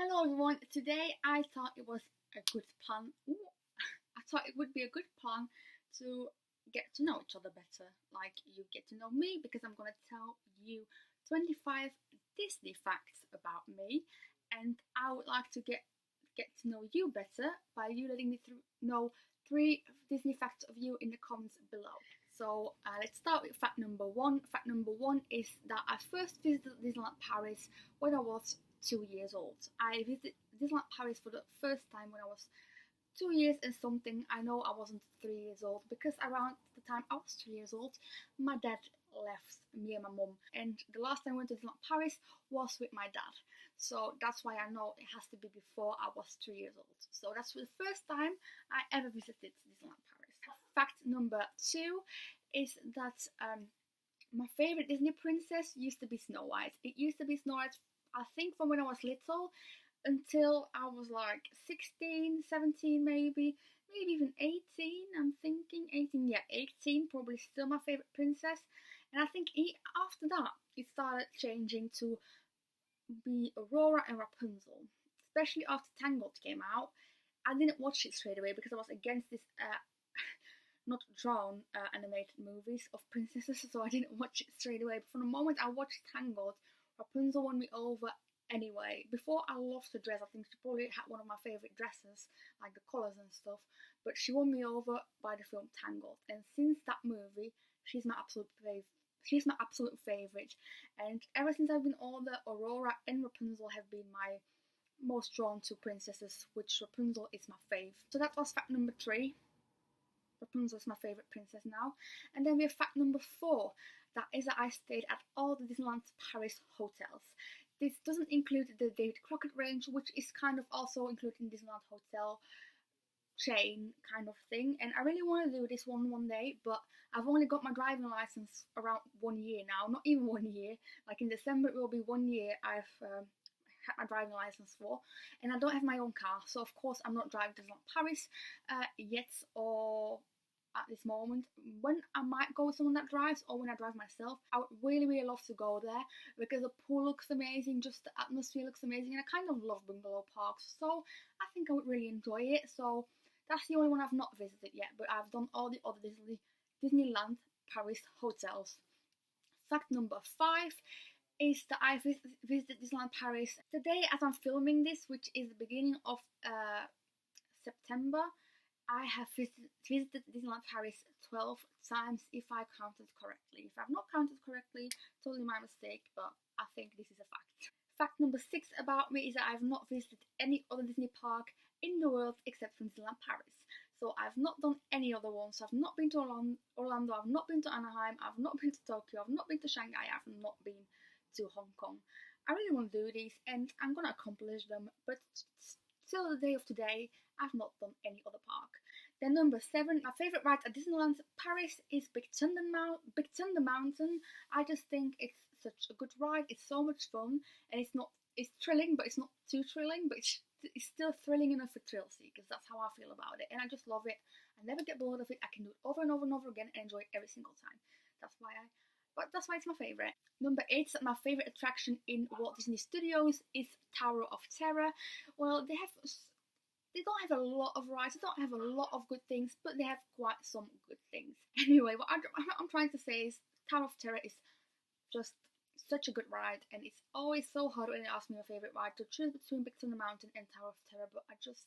Hello everyone. Today I thought it was a good plan. I thought it would be a good plan to get to know each other better. Like you get to know me because I'm gonna tell you 25 Disney facts about me, and I would like to get to know you better by you letting me know three Disney facts of you in the comments below. So let's start with fact number one. Fact number one is that I first visited Disneyland Paris when I was 2 years old. I visited Disneyland Paris for the first time when I was 2 years and something. I know I wasn't 3 years old because around the time I was 2 years old, my dad left me and my mum. And the last time I went to Disneyland Paris was with my dad. So that's why I know it has to be before I was 3 years old. So that's the first time I ever visited Disneyland Paris. Fact number two is that my favorite Disney princess used to be Snow White. It used to be Snow White, I think, from when I was little until I was like 16, 17 maybe even 18. I'm thinking 18, yeah, 18, probably still my favorite princess. And I think after that it started changing to be Aurora and Rapunzel, especially after Tangled came out. I didn't watch it straight away because I was against this not drawn animated movies of princesses, so I didn't watch it straight away. But from the moment I watched Tangled, Rapunzel won me over anyway. Before, I loved her dress. I think she probably had one of my favourite dresses, like the colours and stuff. But she won me over by the film Tangled. And since that movie, she's my absolute favourite. She's my absolute favourite. And ever since I've been older, Aurora and Rapunzel have been my most drawn to princesses, which Rapunzel is my fave. So that was fact number three. Rapunzel is my favourite princess now. And then we have fact number four. That is that I stayed at all the Disneyland Paris hotels. This doesn't include the David Crockett range, which is kind of also included in Disneyland Hotel chain kind of thing. And I really want to do this one day, but I've only got my driving license around 1 year now. Not even 1 year. Like in December it will be 1 year I've had my driving license for, and I don't have my own car, so of course I'm not driving to Disneyland Paris yet, or at this moment. When I might go with someone that drives, or when I drive myself, I would really love to go there because the pool looks amazing, just the atmosphere looks amazing, and I kind of love bungalow parks, so I think I would really enjoy it. So that's the only one I've not visited yet, but I've done all the other Disneyland Paris hotels. Fact number five is that I visited Disneyland Paris today as I'm filming this, which is the beginning of September. I have visited Disneyland Paris 12 times if I counted correctly. If I've not counted correctly, totally my mistake, but I think this is a fact. Fact number six about me is that I've not visited any other Disney park in the world except from Disneyland Paris. So I've not done any other ones. I've not been to Orlando, I've not been to Anaheim, I've not been to Tokyo, I've not been to Shanghai, I've not been to Hong Kong. I really want to do these and I'm going to accomplish them, but till the day of today, I've not done any other park. Then number seven, my favourite ride at Disneyland Paris is Big Thunder Mountain. I just think it's such a good ride. It's so much fun, and it's thrilling, but it's not too thrilling, but it's still thrilling enough for thrill seekers. That's how I feel about it, and I just love it. I never get bored of it. I can do it over and over and over again and enjoy it every single time. That's why it's my favourite. Number eight, my favourite attraction in Walt Disney Studios is Tower of Terror. Well, they don't have a lot of rides, they don't have a lot of good things, but they have quite some good things. Anyway, what I'm trying to say is Tower of Terror is just such a good ride, and it's always so hard when they ask me my favourite ride to choose between Big Thunder Mountain and Tower of Terror, but I just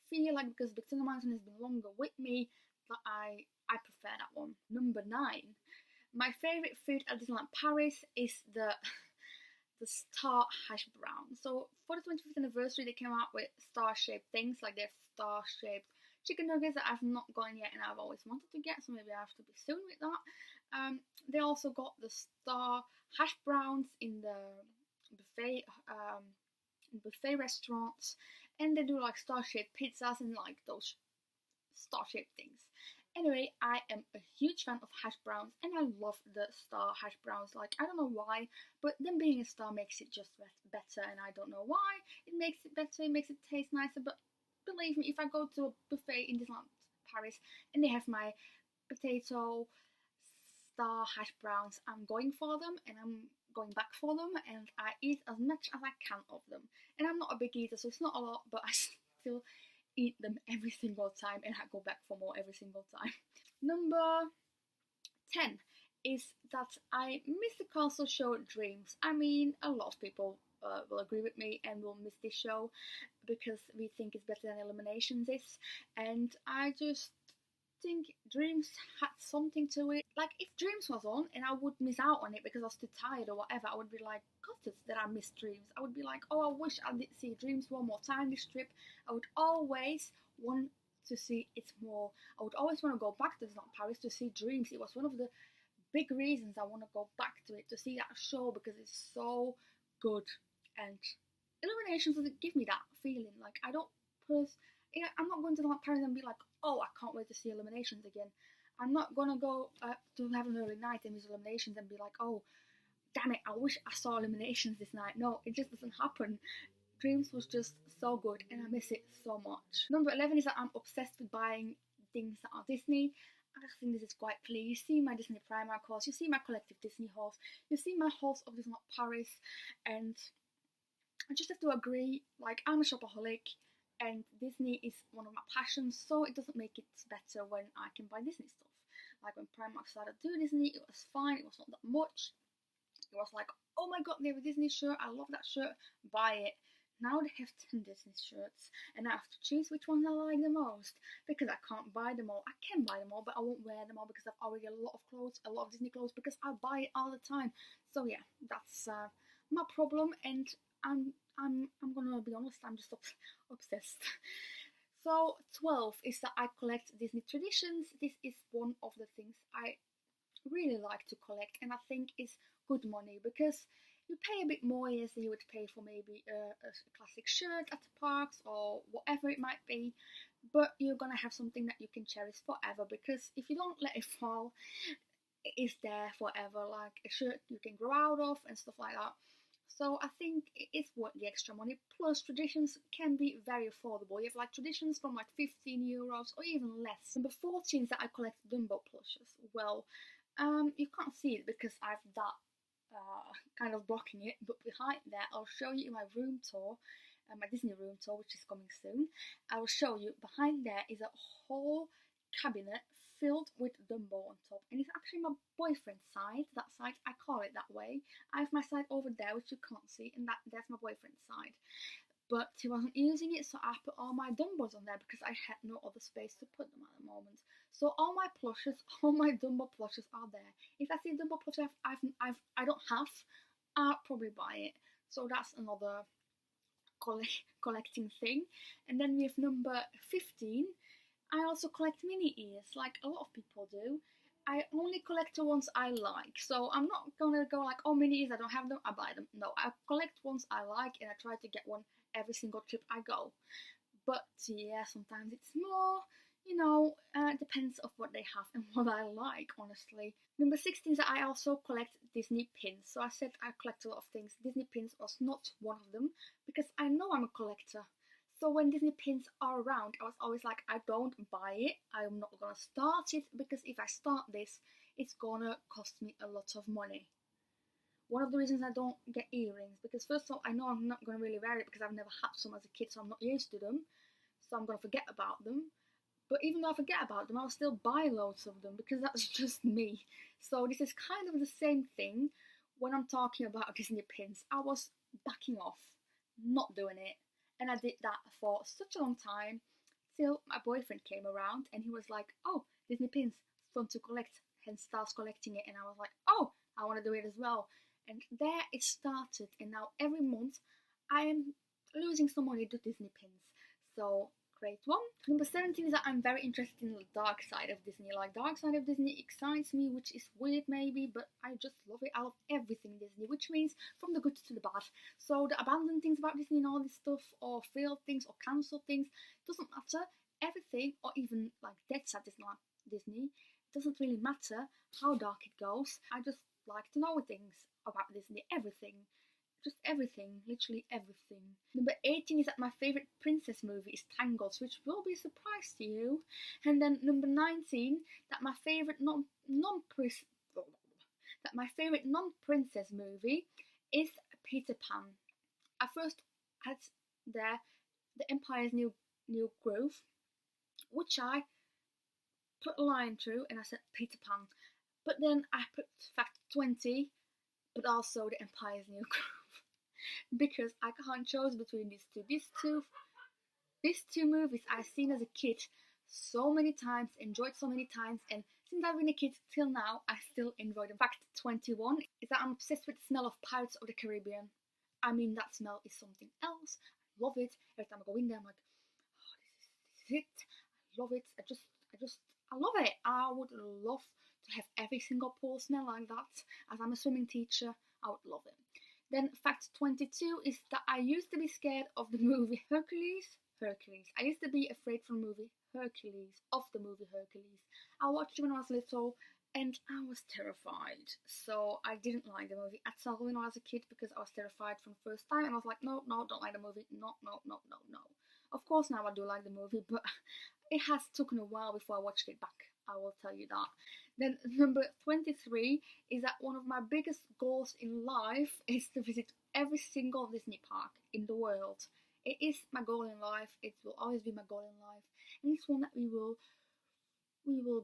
feel like because Big Thunder Mountain has been longer with me, that I prefer that one. Number nine, my favourite food at Disneyland Paris is the star hash brown. So for the 25th anniversary, they came out with star-shaped things, like their star-shaped chicken nuggets that I've not gotten yet and I've always wanted to get, so maybe I have to be soon with that. They also got the star hash browns in the buffet restaurants, and they do like star-shaped pizzas and like those star-shaped things. Anyway, I am a huge fan of hash browns, and I love the star hash browns. Like, I don't know why, but them being a star makes it just better, and I don't know why. It makes it better, it makes it taste nicer, but believe me, if I go to a buffet in Disneyland Paris and they have my potato star hash browns, I'm going for them, and I'm going back for them, and I eat as much as I can of them. And I'm not a big eater, so it's not a lot, but I still eat them every single time, and I go back for more every single time. Number 10 is that I miss the castle show Dreams. I mean, a lot of people will agree with me and will miss this show because we think it's better than Eliminations is, and I just think Dreams had something to it. Like, if Dreams was on and I would miss out on it because I was too tired or whatever, I would be like gutted that I missed Dreams. I would be like, oh, I wish I did see Dreams one more time this trip. I would always want to see it more. I would always want to go back to Disneyland Paris to see Dreams. It was one of the big reasons I want to go back to it, to see that show, because it's so good. And Illuminations doesn't give me that feeling. Like, I don't I'm not going to Disneyland Paris and be like, oh, I can't wait to see Eliminations again. I'm not gonna go to have an early night and miss Eliminations and be like, oh, damn it, I wish I saw Eliminations this night. No, it just doesn't happen. Dreams was just so good and I miss it so much. Number 11 is that I'm obsessed with buying things that are Disney. I think this is quite clear. You see my Disney Primark hauls, you see my collective Disney hauls, you see my hauls of Disneyland Paris, and I just have to agree, like, I'm a shopaholic and Disney is one of my passions, so it doesn't make it better when I can buy Disney stuff. Like, when Primark started doing Disney, it was fine, it was not that much. It was like, oh my god, they have a Disney shirt, I love that shirt, buy it. Now they have 10 Disney shirts, and I have to choose which one I like the most, because I can't buy them all. I can buy them all, but I won't wear them all because I've already a lot of clothes, a lot of Disney clothes, because I buy it all the time. So yeah, that's my problem, and I'm gonna be honest, I'm just obsessed. So 12 is that I collect Disney traditions. This is one of the things I really like to collect, and I think is good money, because you pay a bit more, yes, than you would pay for maybe a classic shirt at the parks or whatever it might be, but you're gonna have something that you can cherish forever, because if you don't let it fall, it is there forever, like a shirt you can grow out of and stuff like that. So I think it is worth the extra money. Plus, traditions can be very affordable. You have like traditions from like €15 or even less. Number 14 is that I collect Dumbo plushes. Well, you can't see it because I've that kind of blocking it, but behind there, I'll show you in my room tour, my Disney room tour, which is coming soon. I will show you behind there is a whole cabinet filled with Dumbo on top, and it's actually my boyfriend's side. That side, I call it that way. I have my side over there, which you can't see, and there's my boyfriend's side. But he wasn't using it, so I put all my Dumbos on there because I had no other space to put them at the moment. So all my plushes, all my Dumbo plushes are there. If I see a Dumbo plush I don't have, I'll probably buy it. So that's another collecting thing. And then we have number 15. I also collect mini ears, like a lot of people do. I only collect the ones I like, so I'm not gonna go like, oh, mini ears, I don't have them, I buy them. No, I collect ones I like, and I try to get one every single trip I go. But yeah, sometimes it's more, depends of what they have and what I like, honestly. Number 16 is that I also collect Disney pins. So I said I collect a lot of things. Disney pins was not one of them, because I know I'm a collector. So when Disney pins are around, I was always like, I don't buy it, I'm not gonna start it, because if I start this, it's gonna cost me a lot of money. One of the reasons I don't get earrings, because first of all, I know I'm not gonna really wear it because I've never had some as a kid, so I'm not used to them, so I'm gonna forget about them. But even though I forget about them, I'll still buy loads of them, because that's just me. So this is kind of the same thing when I'm talking about Disney pins. I was backing off, not doing it. And I did that for such a long time, till my boyfriend came around and he was like, oh, Disney pins, fun to collect, hence starts collecting it. And I was like, oh, I want to do it as well. And there it started, and now every month I am losing some money to Disney pins. So great one. Number 17 is that I'm very interested in the dark side of Disney. Like, dark side of Disney excites me, which is weird maybe, but I just love it. I love everything Disney, which means from the good to the bad. So the abandoned things about Disney and all this stuff, or failed things, or cancelled things, doesn't matter. Everything, or even like dead set Disney, doesn't really matter how dark it goes. I just like to know things about Disney, everything. Just everything, literally everything. Number 18 is that my favourite princess movie is Tangled, which will be a surprise to you. And then number 19, that my favourite that my favourite non-princess movie is Peter Pan. I first had there The Empire's New Groove, which I put a line through and I said Peter Pan. But then I put fact 20, but also The Empire's New Groove. Because I can't choose between these two. These two movies I've seen as a kid so many times, enjoyed so many times, and since I've been a kid till now, I still enjoy them. Fact 21 is that I'm obsessed with the smell of Pirates of the Caribbean. I mean, that smell is something else. I love it. Every time I go in there, I'm like, oh, this is it. I love it. I love it. I would love to have every single pool smell like that. As I'm a swimming teacher, I would love it. Then fact 22 is that I used to be scared of the movie Hercules. I used to be afraid from the movie Hercules. I watched it when I was little and I was terrified. So I didn't like the movie at all when I was a kid because I was terrified from the first time and I was like, no, don't like the movie. No. Of course now I do like the movie, but it has taken a while before I watched it back. I will tell you that. Then number 23 is that one of my biggest goals in life is to visit every single Disney park in the world. It is my goal in life. It will always be my goal in life, and it's one that we will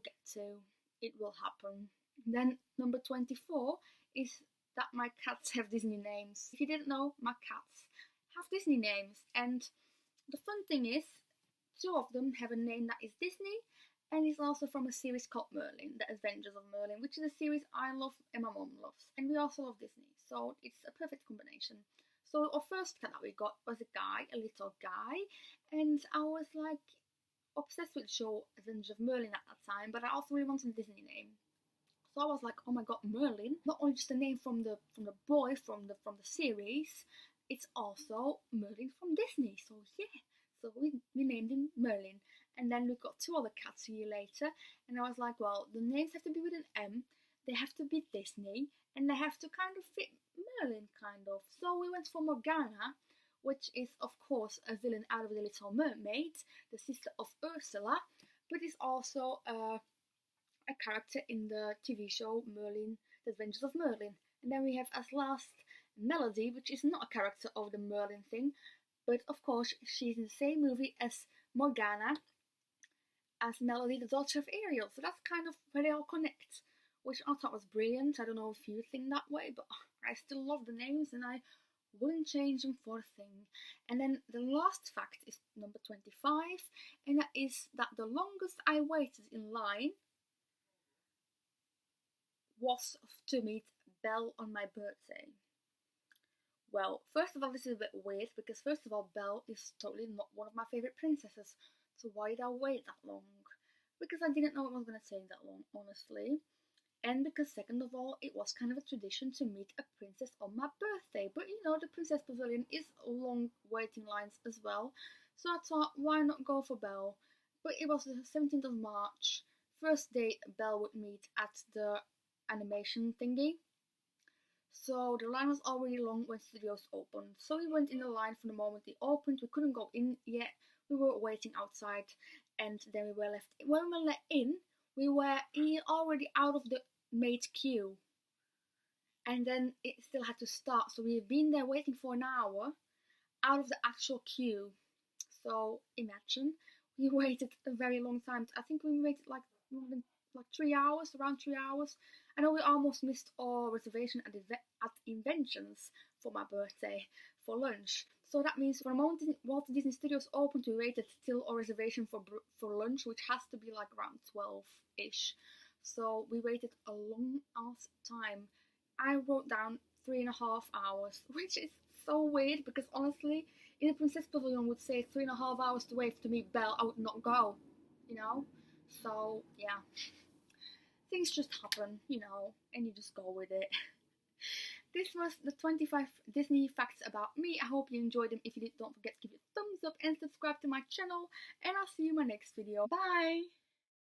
get to. It will happen. Then number 24 is that my cats have Disney names. If you didn't know, my cats have Disney names, and the fun thing is, two of them have a name that is Disney, and it's also from a series called Merlin, The Adventures of Merlin, which is a series I love and my mom loves, and we also love Disney, so it's a perfect combination. So our first cat that we got was a little guy, and I was like obsessed with the show Adventures of Merlin at that time, but I also really wanted a Disney name. So I was like, oh my god, Merlin! Not only just a name from the boy from the series, it's also Merlin from Disney. So yeah, so we named him Merlin, and then we got two other cats a year later, and I was like, well, the names have to be with an M, they have to be Disney, and they have to kind of fit Merlin, kind of. So we went for Morgana, which is of course a villain out of The Little Mermaid, the sister of Ursula, but is also a character in the TV show Merlin, The Adventures of Merlin. And then we have as last Melody, which is not a character of the Merlin thing, but of course she's in the same movie as Morgana, as Melody, the daughter of Ariel. So that's kind of where they all connect, which I thought was brilliant. I don't know if you think that way, but I still love the names and I wouldn't change them for a thing. And then the last fact is number 25, and that is that the longest I waited in line was to meet Belle on my birthday. Well, first of all, this is a bit weird because first of all, Belle is totally not one of my favourite princesses. So why did I wait that long? Because I didn't know it was going to take that long, honestly. And because second of all, it was kind of a tradition to meet a princess on my birthday. But you know, the Princess Pavilion is long waiting lines as well. So I thought, why not go for Belle? But it was the 17th of March, first day Belle would meet at the animation thingy. So the line was already long when studios opened. So we went in the line from the moment they opened. We couldn't go in yet. We were waiting outside, and then we were left. When we were let in, we were already out of the maid queue, and then it still had to start. So we've been there waiting for an hour out of the actual queue. So imagine, we waited a very long time. I think we waited like more than 3 hours, around 3 hours. I know we almost missed our reservation at Inventions for my birthday for lunch. So that means from the moment Walt Disney Studios opened, we waited till our reservation for lunch, which has to be like around 12-ish. So we waited a long ass time. I wrote down 3.5 hours, which is so weird because honestly, in a Princess Pavilion would say 3.5 hours to wait to meet Belle, I would not go, you know? So yeah, things just happen, you know, and you just go with it. This was the 25 Disney facts about me. I hope you enjoyed them. If you did, don't forget to give it a thumbs up and subscribe to my channel. And I'll see you in my next video. Bye!